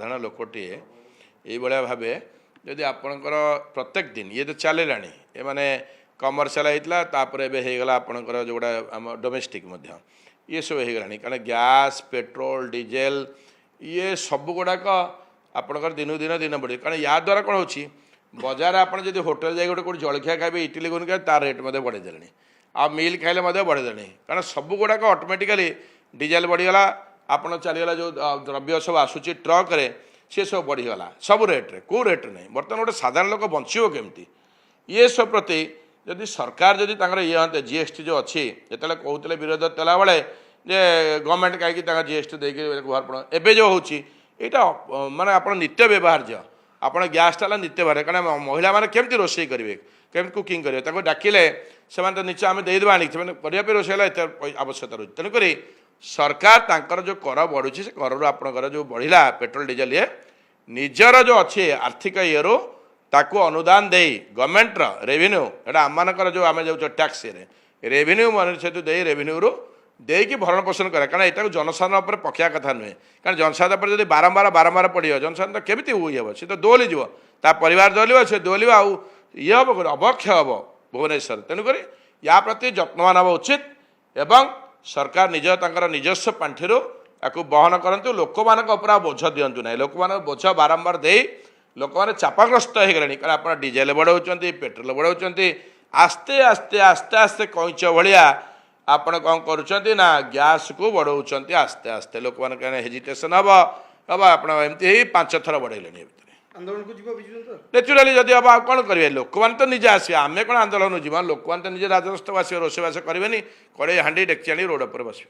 साधारण लोकटे ये भाव जदि आपणकर प्रत्येक दिन ये तो चलला ये माने कमर्शियल होता होगला आपणकर जोड़ा आम डोमेस्टिक ये सब होगला कारण गैस पेट्रोल डीजेल ये सब गुड़ाक आपणकर दिन दिन दिन बढ़े कारण या द्वारा कौन हो बजार आप होटेल जाए गोटे जलखिया खाए इटली गुनिका तार रेट बढ़ेदे आ मिल खाइले बढ़ेदे कारण सब गुड़ाक ऑटोमेटिकली डीजेल बढ़ीगला आपड़ चलीगला जो द्रव्य सब आसूची ट्रक रे सी सब बढ़ीगला सब रेट्रे कौ रेट नहीं बर्तमान गोटे साधारण लोक बंचो केमती ये सब प्रति जदि सरकार जदि ये हाँ जीएसटी जो अच्छी जो कहते विरोध तेला बेले जे गवर्नमेंट कहीं जीएसटी देकर घर एवं जो होटा माने आप नित्य व्यवहार्य आपड़ गैस टाला नित्य व्यवहार कारण महिला मैंने केमती रोषे करेंगे केमती कुकिंग करेंगे डाकिले से नीचे आम देदेबा आनी से रोषे आवश्यकता रही तेणुक सरकार तांकर जो कर बढ़ुची से कर आपणकर जो बढ़िला पेट्रोल डीजेल ये निजर जो अच्छे आर्थिक ये ताकू अनुदान दे गवर्नमेंट रेवेन्यू एटा आम जो आम जाऊँ टैक्स रेवेन्यू मन से दे रेवेन्यू रू देकी भरण पोषण करे कारण यहाँ जनसाधारण पर पकिया कथा नुहे कारण जनसाधारण पर जब बारंबार बारंबार पड़ो जनसाधारण तो केमी हे सी तो दोहली जीव ता परिवार दोहल से दोहल आउ ये हम अवक्षय हम भुवनेश्वर तेणुक या प्रति जत्नवान हवा उचित एवं सरकार निज निजस्व पांठि या बहन करूँ लोक मान बोझ दिंतु ना लोक मान बोझ बारंबार दे लोक मैंने चापाग्रस्त हो गले कारण आप डीजेल बढ़ाऊँ पेट्रोल बढ़ाऊँ आस्ते आस्ते आस्ते आस्ते कईच भाया आपण कौन करुँच ना गैस को बढ़ाऊँ आस्ते आस्ते लोक मैंने हेजिटेसन हम हम आपमती 5 थर बढ़ेले आंदोलन को जीव बिजु नेचुराली जदि हम कौन करेंगे लोक मैंने तो निजे आसवे आम कौन आंदोलन जीवा लोक मैंने तो निजे राजस्व आसवे रोषेबास करेंगे कड़े हाँडी डेक्ची रोड पर बस।